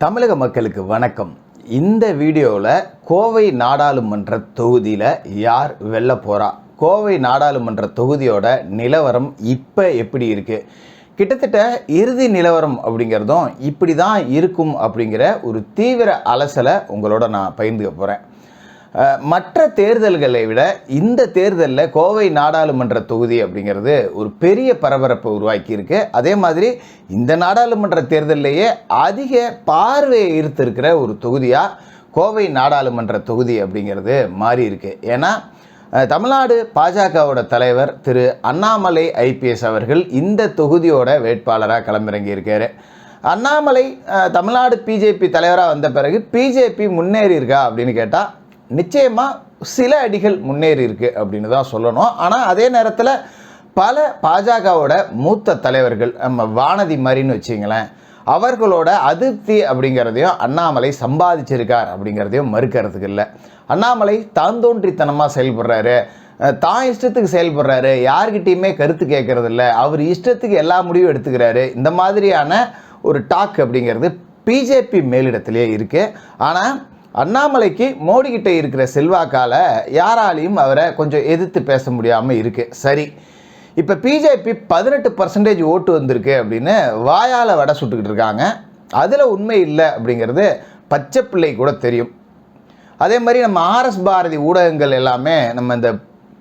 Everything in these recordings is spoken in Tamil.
தமிழக மக்களுக்கு வணக்கம். இந்த வீடியோவில் கோவை நாடாளுமன்ற தொகுதியில் யார் வெல்ல போகிறா, கோவை நாடாளுமன்ற தொகுதியோட நிலவரம் இப்போ எப்படி இருக்குது, கிட்டத்தட்ட இறுதி நிலவரம் அப்படிங்கிறதும் இப்படி தான் இருக்கும் அப்படிங்கிற ஒரு தீவிர அலசலை உங்களோட நான் பகிர்ந்துக்க போகிறேன். மற்ற தேர்தல்களை விட இந்த தேர்தலில் கோவை நாடாளுமன்ற தொகுதி அப்படிங்கிறது ஒரு பெரிய பரபரப்பை உருவாக்கியிருக்கு. அதே மாதிரி இந்த நாடாளுமன்ற தேர்தலிலேயே அதிக பார்வையை ஈர்த்திருக்கிற ஒரு தொகுதியாக கோவை நாடாளுமன்ற தொகுதி அப்படிங்கிறது மாறி இருக்கு. ஏன்னா தமிழ்நாடு பாஜகவோட தலைவர் திரு அண்ணாமலை ஐபிஎஸ் அவர்கள் இந்த தொகுதியோட வேட்பாளராக களமிறங்கியிருக்காரு. அண்ணாமலை தமிழ்நாடு பிஜேபி தலைவராக வந்த பிறகு பிஜேபி முன்னேறி இருக்கா அப்படின்னு கேட்டால் நிச்சயமாக சில அடிகள் முன்னேறி இருக்கு அப்படின்னு தான் சொல்லணும். ஆனால் அதே நேரத்தில் பல பாஜகவோட மூத்த தலைவர்கள், நம்ம வானதி மாதிரின்னு வச்சிங்களேன், அவர்களோட அதிருப்தி அப்படிங்கிறதையும் அண்ணாமலை சம்பாதிச்சிருக்கார் அப்படிங்கிறதையும் மறுக்கிறதுக்கு இல்லை. அண்ணாமலை தான் தோன்றித்தனமாக செயல்படுறாரு, தான் இஷ்டத்துக்கு செயல்படுறாரு, யார்கிட்டையுமே கருத்து கேட்கறது இல்லை, அவர் இஷ்டத்துக்கு எல்லா முடிவும் எடுத்துக்கிறாரு. இந்த மாதிரியான ஒரு டாக் அப்படிங்கிறது பிஜேபி மேலிடத்திலே இருக்குது. ஆனால் அண்ணாமலைக்கு மோடி கிட்ட இருக்கிற செல்வாக்கால் யாராலையும் அவரை கொஞ்சம் எதிர்த்து பேச முடியாமல் இருக்குது. சரி, இப்போ பிஜேபி 18% ஓட்டு வந்திருக்கு அப்படின்னு வாயால் வடை சுட்டுக்கிட்டு இருக்காங்க. அதில் உண்மை இல்லை அப்படிங்கிறது பச்சை பிள்ளை கூட தெரியும். அதே மாதிரி நம்ம ஆர்எஸ் பாரதி ஊடகங்கள் எல்லாமே நம்ம இந்த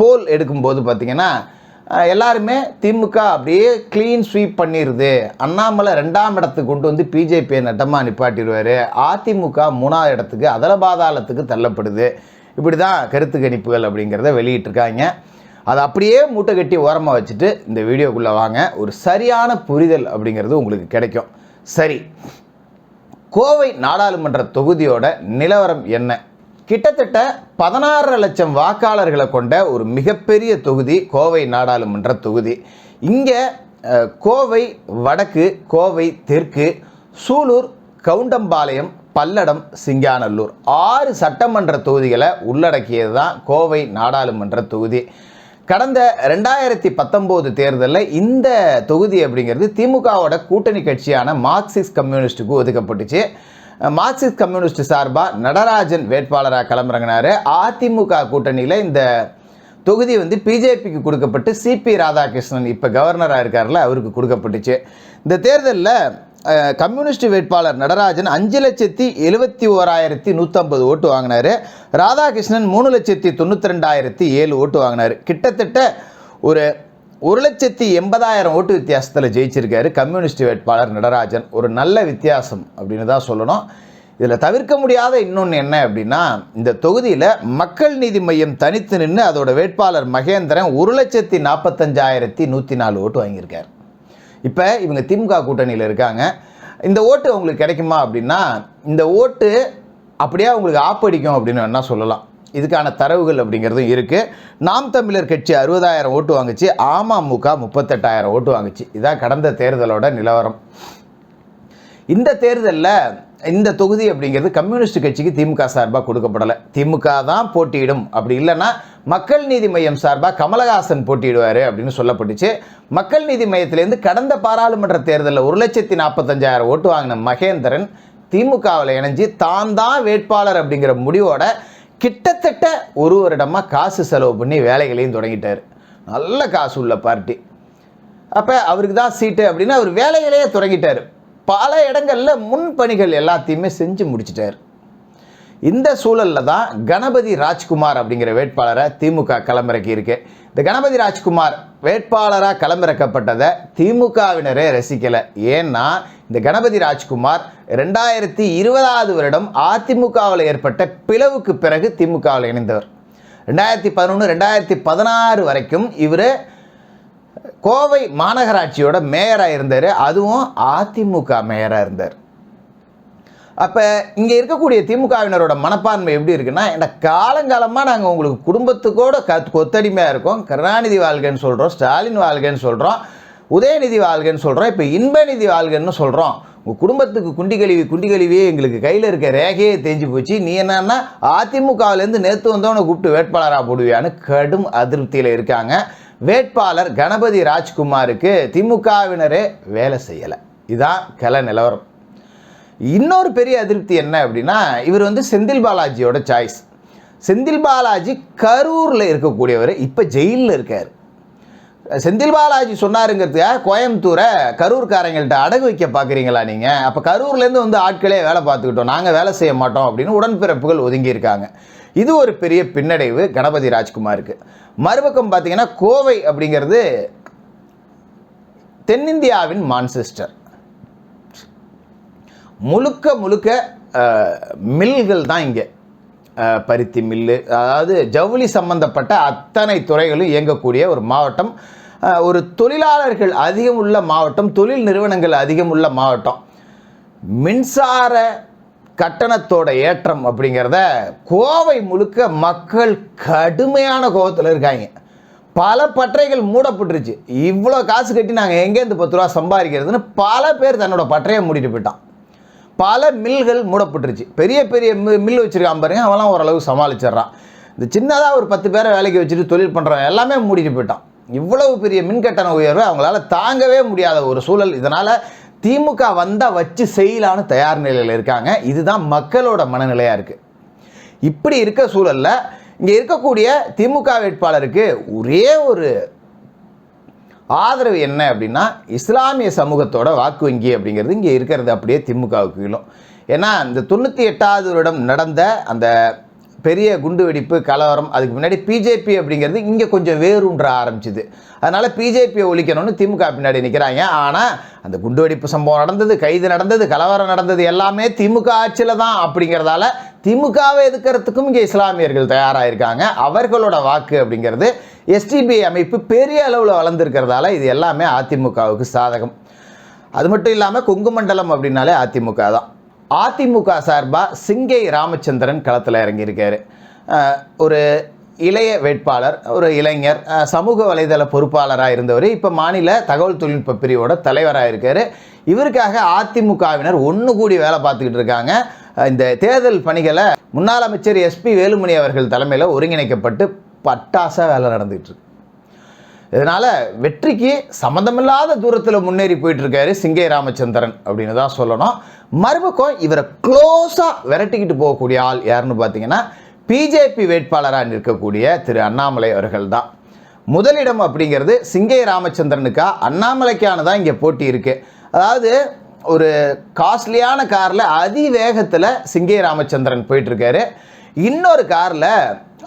போல் எடுக்கும்போது பார்த்திங்கன்னா எல்லாருமே திமுக அப்படியே க்ளீன் ஸ்வீப் பண்ணிடுது, அண்ணாமலை 2ஆம் இடத்துக்கு கொண்டு வந்து பிஜேபியை நட்டமாக நிப்பாட்டிடுவார், அதிமுக 3ஆவது இடத்துக்கு அதல பாதாளத்துக்கு தள்ளப்படுது, இப்படி தான் கருத்து கணிப்புகள் அப்படிங்கிறத வெளியிட்டிருக்காங்க. அதை அப்படியே மூட்டை கட்டி ஓரமாக வச்சுட்டு இந்த வீடியோக்குள்ளே வாங்க, ஒரு சரியான புரிதல் அப்படிங்கிறது உங்களுக்கு கிடைக்கும். சரி, கோவை நாடாளுமன்ற தொகுதியோட நிலவரம் என்ன? கிட்டத்தட்ட 16 லட்சம் வாக்காளர்களை கொண்ட ஒரு மிகப்பெரிய தொகுதி கோவை நாடாளுமன்ற தொகுதி. இங்கே கோவை வடக்கு, கோவை தெற்கு, சூலூர், கவுண்டம்பாளையம், பல்லடம், சிங்காநல்லூர் 6 சட்டமன்ற தொகுதிகளை உள்ளடக்கியது தான் கோவை நாடாளுமன்ற தொகுதி. கடந்த 2019 தேர்தலில் இந்த தொகுதி அப்படிங்கிறது திமுகவோட கூட்டணி கட்சியான மார்க்சிஸ்ட் கம்யூனிஸ்டுக்கு ஒதுக்கப்பட்டுச்சு. மார்க்சிஸ்ட் கம்யூனிஸ்ட் சார்பாக நடராஜன் வேட்பாளராக களமிறங்கினார். அதிமுக கூட்டணியில் இந்த தொகுதி பிஜேபிக்கு கொடுக்கப்பட்டு சிபி ராதாகிருஷ்ணன் இப்போ கவர்னராக இருக்கார்ல, அவருக்கு கொடுக்கப்பட்டுச்சு. இந்த தேர்தலில் கம்யூனிஸ்ட் வேட்பாளர் நடராஜன் 5,71,150 ஓட்டு வாங்கினார். ராதாகிருஷ்ணன் 3,92,007 ஓட்டு வாங்கினார். கிட்டத்தட்ட ஒரு 1,80,000 ஓட்டு வித்தியாசத்தில் ஜெயிச்சிருக்காரு கம்யூனிஸ்ட் வேட்பாளர் நடராஜன். ஒரு நல்ல வித்தியாசம் அப்படின்னு தான் சொல்லணும். இதில் தவிர்க்க முடியாத இன்னொன்று என்ன அப்படின்னா, இந்த தொகுதியில் மக்கள் நீதி மையம் தனித்து நின்று அதோட வேட்பாளர் மகேந்திரன் 1,45,104 ஓட்டு வாங்கியிருக்கார். இப்போ இவங்க திமுக கூட்டணியில் இருக்காங்க. இந்த ஓட்டு அவங்களுக்கு கிடைக்குமா அப்படின்னா, இந்த ஓட்டு அப்படியே அவங்களுக்கு ஆப்படிக்கும் அப்படின்னு என்ன சொல்லலாம். இதுக்கான தரவுகள் அப்படிங்கிறதும் இருக்குது. நாம் தமிழர் கட்சி 60,000 ஓட்டு வாங்குச்சு, அமமுக 38,000 ஓட்டு வாங்குச்சு. இதான் கடந்த தேர்தலோட நிலவரம். இந்த தேர்தலில் இந்த தொகுதி அப்படிங்கிறது கம்யூனிஸ்ட் கட்சிக்கு திமுக சார்பாக கொடுக்கப்படலை. திமுக தான் போட்டியிடும், அப்படி இல்லைன்னா மக்கள் நீதி மையம் சார்பாக கமலஹாசன் போட்டியிடுவார் அப்படின்னு சொல்லப்பட்டுச்சு. மக்கள் நீதி மையத்திலேருந்து கடந்த பாராளுமன்ற தேர்தலில் 1,45,000 ஓட்டு வாங்கின மகேந்திரன் திமுகவில் இணைஞ்சு தான் வேட்பாளர் அப்படிங்கிற முடிவோட கிட்டத்தட்ட ஒரு வருடமாக காசு செலவு பண்ணி வேலைகளையும் தொடங்கிட்டார். நல்ல காசு உள்ள பார்ட்டி. அப்போ அவருக்கு தான் சீட்டு அப்படின்னு அவர் வேலைகளையே தொடங்கிட்டார். பல இடங்களில் முன்பணிகள் எல்லாத்தையுமே செஞ்சு முடிச்சிட்டார். இந்த சூழலில் தான் கணபதி ராஜ்குமார் அப்படிங்கிற வேட்பாளரை திமுக களமிறக்கி இருக்கு. இந்த கணபதி ராஜ்குமார் வேட்பாளராக களமிறக்கப்பட்டதை திமுகவினரே ரசிக்கலை. ஏன்னா இந்த கணபதி ராஜ்குமார் 2020 வருடம் அதிமுகவில் ஏற்பட்ட பிளவுக்கு பிறகு திமுகவில் இணைந்தவர். 2011-2016 வரைக்கும் இவர் கோவை மாநகராட்சியோட மேயராக இருந்தார். அதுவும் அதிமுக மேயராக இருந்தார். அப்போ இங்கே இருக்கக்கூடிய திமுகவினரோட மனப்பான்மை எப்படி இருக்குன்னா, இந்த காலங்காலமாக நாங்கள் உங்களுக்கு குடும்பத்துக்கூட கொத்தடிமையாக இருக்கோம், கருணாநிதி வாழ்கன்னு சொல்கிறோம், ஸ்டாலின் வாழ்கன்னு சொல்கிறோம், உதயநிதி வாழ்கன்னு சொல்கிறோம், இப்போ இன்பநிதி வாழ்கன்னு சொல்கிறோம், உங்கள் குடும்பத்துக்கு குண்டி கழுவி எங்களுக்கு கையில் இருக்க ரேகையே தேஞ்சு போச்சு, நீ என்னன்னா அதிமுகவிலேருந்து நேற்று வந்தவனை கூப்பிட்டு வேட்பாளராக போடுவியான்னு கடும் அதிருப்தியில் இருக்காங்க. வேட்பாளர் கணபதி ராஜ்குமாருக்கு திமுகவினரே வேலை செய்யலை. இதுதான் கல நிலவரம். இன்னொரு பெரிய அதிருப்தி என்ன அப்படின்னா, இவர் வந்து செந்தில் பாலாஜியோட சாய்ஸ். செந்தில் பாலாஜி கரூரில் இருக்கக்கூடியவர், இப்போ ஜெயிலில் இருக்கார். செந்தில் பாலாஜி சொன்னாருங்கிறதுக்காக கோயம்புத்தூரை கரூர்காரங்கள்ட்ட அடகு வைக்க பார்க்குறீங்களா நீங்கள்? அப்போ கரூர்லேருந்து வந்து ஆட்களே வேலை பார்த்துக்கிட்டோம், நாங்கள் வேலை செய்ய மாட்டோம் அப்படின்னு உடன்பிறப்புகள் ஒதுங்கியிருக்காங்க. இது ஒரு பெரிய பின்னடைவு கணபதி ராஜ்குமாருக்கு. மறுபக்கம் பார்த்தீங்கன்னா, கோவை அப்படிங்கிறது தென்னிந்தியாவின் மான்செஸ்டர். முழுக்க முழுக்க மில்கள் தான் இங்கே. பருத்தி மில்லு, அதாவது ஜவுளி சம்பந்தப்பட்ட அத்தனை துறைகளும் இயங்கக்கூடிய ஒரு மாவட்டம். ஒரு தொழிலாளர்கள் அதிகம் உள்ள மாவட்டம், தொழில் நிறுவனங்கள் அதிகம் உள்ள மாவட்டம். மின்சார கட்டணத்தோட ஏற்றம் அப்படிங்கிறத கோவை முழுக்க மக்கள் கடுமையான கோபத்தில் இருக்காங்க. பல பட்டறைகள் மூடப்பட்டுருச்சு. இவ்வளோ காசு கட்டி நாங்கள் எங்கேருந்து 10 ரூபா சம்பாதிக்கிறதுன்னு பல பேர் தன்னோட பட்டறையை மூடிட்டு போயிட்டான். பல மில்கள் மூடப்பட்டுருச்சு. பெரிய பெரிய மில் வச்சுருக்கான் பாருங்க, அவெல்லாம் ஓரளவு சமாளிச்சிட்றான். இந்த சின்னதாக ஒரு 10 பேரை வேலைக்கு வச்சுட்டு தொழில் பண்ணுறவன் எல்லாமே மூடிட்டு போயிட்டான். இவ்வளவு பெரிய மின் கட்டண உயர்வு அவங்களால தாங்கவே முடியாத ஒரு சூழல். இதனால் திமுக வந்தால் வச்சு செய்யலான்னு தயார் நிலையில் இருக்காங்க. இதுதான் மக்களோட மனநிலையாக இருக்குது. இப்படி இருக்க சூழலில் இங்கே இருக்கக்கூடிய திமுக வேட்பாளருக்கு ஒரே ஒரு ஆதரவு என்ன அப்படின்னா, இஸ்லாமிய சமூகத்தோட வாக்கு வங்கி அப்படிங்கிறது இங்கே இருக்கிறது அப்படியே திமுகவுக்கு இழும். ஏன்னா இந்த 98வது வருடம் நடந்த அந்த பெரிய குண்டு வெடிப்பு கலவரம், அதுக்கு முன்னாடி பிஜேபி அப்படிங்கிறது இங்கே கொஞ்சம் வேரூன்ற ஆரம்பிச்சுது. அதனால் பிஜேபியை ஒழிக்கணும்னு திமுக பின்னாடி நிற்கிறாங்க. ஆனால் அந்த குண்டு வெடிப்பு சம்பவம் நடந்தது, கைது நடந்தது, கலவரம் நடந்தது எல்லாமே திமுக ஆட்சியில் தான். அப்படிங்கிறதால திமுகவை எதிர்க்கிறதுக்கும் இங்கே இஸ்லாமியர்கள் தயாராக இருக்காங்க. அவர்களோட வாக்கு அப்படிங்கிறது எஸ்டிபிஐ அமைப்பு பெரிய அளவில் வளர்ந்துருக்கிறதால இது எல்லாமே அதிமுகவுக்கு சாதகம். அது மட்டும் இல்லாமல் கொங்கு மண்டலம் அப்படின்னாலே அதிமுக தான். அதிமுக சார்பாக சிங்கை ராமச்சந்திரன் களத்தில் இறங்கியிருக்காரு. ஒரு இளைய வேட்பாளர், ஒரு இளைஞர், சமூக வலைதள பொறுப்பாளராக இருந்தவர், இப்போ மாநில தகவல் தொழில்நுட்ப பிரிவோட தலைவராக இருக்கார். இவருக்காக அதிமுகவினர் ஒன்று கூடி வேலை பார்த்துக்கிட்டு இருக்காங்க. இந்த தேர்தல் பணிகளை முன்னாள் அமைச்சர் எஸ்பி வேலுமணி அவர்கள் தலைமையில் ஒருங்கிணைக்கப்பட்டு பட்டாசாக வேலை நடந்துகிட்டு இருக்கு. இதனால் வெற்றிக்கு சம்மந்தமில்லாத தூரத்தில் முன்னேறி போயிட்டுருக்காரு சிங்கை ராமச்சந்திரன் அப்படின்னு தான் சொல்லணும். மறுபக்கம் இவரை க்ளோஸாக விரட்டிக்கிட்டு போகக்கூடிய ஆள் யாருன்னு பார்த்தீங்கன்னா, பிஜேபி வேட்பாளராக நிற்கக்கூடிய திரு அண்ணாமலை அவர்கள் தான். முதலிடம் அப்படிங்கிறது சிங்கை ராமச்சந்திரனுக்கா அண்ணாமலைக்கான தான் இங்கே போட்டி இருக்குது. அதாவது ஒரு காஸ்ட்லியான காரில் அதிவேகத்தில் சிங்கை ராமச்சந்திரன் போயிட்டுருக்காரு. இன்னொரு காரில்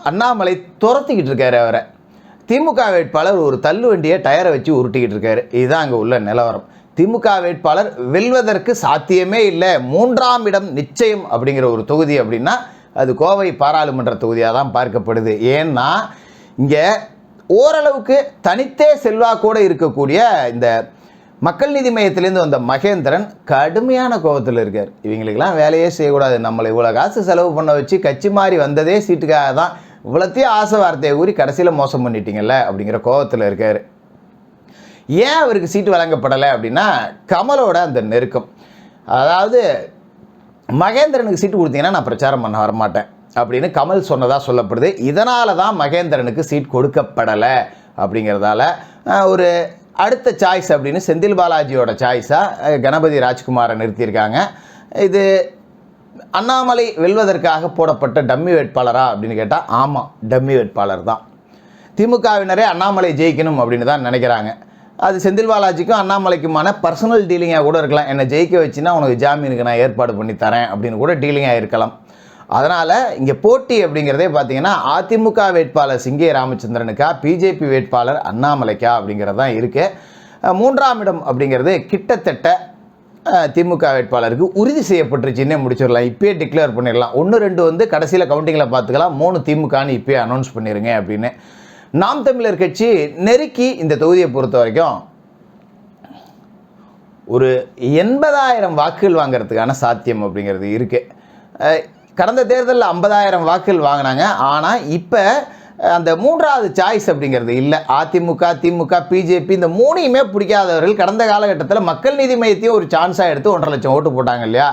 அண்ணாமலை துரத்திக்கிட்டு இருக்காரு அவரை. திமுக வேட்பாளர் ஒரு தள்ளு வண்டியை டயரை வச்சு உருட்டிக்கிட்டு இருக்காரு. இதுதான் அங்கே உள்ள நிலவரம். திமுக வேட்பாளர் வெல்வதற்கு சாத்தியமே இல்லை, 3ஆம் இடம் நிச்சயம் அப்படிங்கிற ஒரு தொகுதி அப்படின்னா அது கோவை பாராளுமன்ற தொகுதியாக தான் பார்க்கப்படுது. ஏன்னா இங்கே ஓரளவுக்கு தனித்தே செல்வாக்கோடு இருக்கக்கூடிய இந்த மக்கள் நீதி மையத்திலேருந்து வந்த மகேந்திரன் கடுமையான கோபத்தில் இருக்கார். இவங்களுக்கெல்லாம் வேலையே செய்யக்கூடாது, நம்மளை இவ்வளோ காசு செலவு பண்ண வச்சு கட்சி மாறி வந்ததே சீட்டுக்காக தான், இவ்வளோத்தையும் ஆசை வார்த்தையை கூறி கடைசியில் மோசம் பண்ணிட்டீங்கல்ல அப்படிங்கிற கோபத்தில் இருக்கார். ஏன் அவருக்கு சீட்டு வழங்கப்படலை அப்படின்னா, கமலோட அந்த நெருக்கம். அதாவது மகேந்திரனுக்கு சீட்டு கொடுத்தீங்கன்னா நான் பிரச்சாரம் பண்ண வரமாட்டேன் அப்படின்னு கமல் சொன்னதாக சொல்லப்படுது. இதனால தான் மகேந்திரனுக்கு சீட் கொடுக்கப்படலை. அப்படிங்கிறதால ஒரு அடுத்த சாய்ஸ் அப்படின்னு செந்தில் பாலாஜியோட சாய்ஸாக கணபதி ராஜ்குமாரை நிறுத்தியிருக்காங்க. இது அண்ணாமலை வெல்வதற்காக போடப்பட்ட டம்மி வேட்பாளரா அப்படின்னு கேட்டால் ஆமாம், டம்மி வேட்பாளர் தான். திமுகவினரே அண்ணாமலை ஜெயிக்கணும் அப்படின்னு தான் நினைக்கிறாங்க. அது செந்தில் பாலாஜிக்கும் அண்ணாமலைக்குமான பர்சனல் டீலிங்காக கூட இருக்கலாம். என்னை ஜெயிக்க வச்சுன்னா உனக்கு ஜாமீனுக்கு நான் ஏற்பாடு பண்ணி தரேன் அப்படின்னு கூட டீலிங்காக இருக்கலாம். அதனால் இங்கே போட்டி அப்படிங்கிறதே பார்த்தீங்கன்னா அதிமுக வேட்பாளர் சிங்கை ராமச்சந்திரனுக்கா, பிஜேபி வேட்பாளர் அண்ணாமலைக்கா அப்படிங்கிறது தான் இருக்குது. 3ஆம் இடம் அப்படிங்கிறது கிட்டத்தட்ட திமுக வேட்பாளருக்கு உறுதி செய்யப்பட்டுருச்சுன்னே முடிச்சிடலாம். இப்போயே டிக்ளேர் பண்ணிடலாம். 1-2 வந்து கடைசியில் கவுண்டிங்கில் பார்த்துக்கலாம், 3 திமுகன்னு இப்போயே அனௌன்ஸ் பண்ணிடுங்க அப்படின்னு. நாம் தமிழர் கட்சி நெருக்கி இந்த தொகுதியை பொறுத்த வரைக்கும் ஒரு 80,000 வாக்குகள் வாங்கிறதுக்கான சாத்தியம் அப்படிங்கிறது இருக்குது. கடந்த தேர்தலில் 50,000 வாக்குகள் வாங்கினாங்க. ஆனால் இப்போ அந்த 3வது சாய்ஸ் அப்படிங்கிறது இல்லை. அதிமுக, திமுக, பிஜேபி இந்த 3யுமே பிடிக்காதவர்கள் கடந்த காலகட்டத்தில் மக்கள் நீதி மையத்தையும் ஒரு சான்ஸாக எடுத்து 1.5 லட்சம் ஓட்டு போட்டாங்க இல்லையா,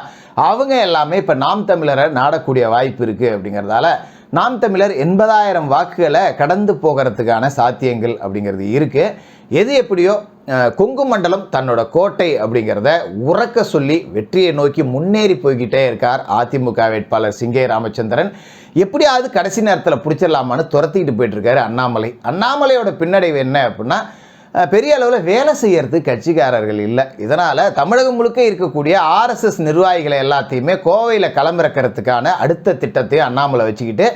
அவங்க எல்லாமே இப்போ நாம் தமிழரை நாடக்கூடிய வாய்ப்பு இருக்குது. அப்படிங்கிறதால நாம் தமிழர் 80,000 வாக்குகளை கடந்து போகிறதுக்கான சாத்தியங்கள் அப்படிங்கிறது இருக்குது. எது எப்படியோ கொங்கு மண்டலம் தன்னோட கோட்டை அப்படிங்கிறத உறக்க சொல்லி வெற்றியை நோக்கி முன்னேறி போய்கிட்டே இருக்கார் அதிமுக வேட்பாளர் சிங்கை ராமச்சந்திரன். எப்படியாவது கடைசி நேரத்தில் பிடிச்சிடலாமான்னு துரத்திக்கிட்டு போயிட்டுருக்காரு அண்ணாமலை. அண்ணாமலையோட பின்னடைவு என்ன அப்படின்னா, பெரிய அளவில் வேலை செய்யறது கட்சிக்காரர்கள் இல்லை. இதனால் தமிழகம் முழுக்க இருக்கக்கூடிய ஆர்எஸ்எஸ் நிர்வாகிகளை எல்லாத்தையுமே கோவையில் களமிறக்கிறதுக்கான அடுத்த திட்டத்தையும் அண்ணாமலை வச்சுக்கிட்டு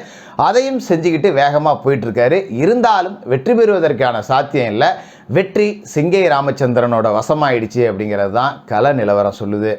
அதையும் செஞ்சுக்கிட்டு வேகமாக போயிட்டுருக்காரு. இருந்தாலும் வெற்றி பெறுவதற்கான சாத்தியம் இல்லை. வெற்றி சிங்கை ராமச்சந்திரனோட வசமாயிடுச்சு அப்படிங்கிறது தான் கள நிலவரம் சொல்லுது.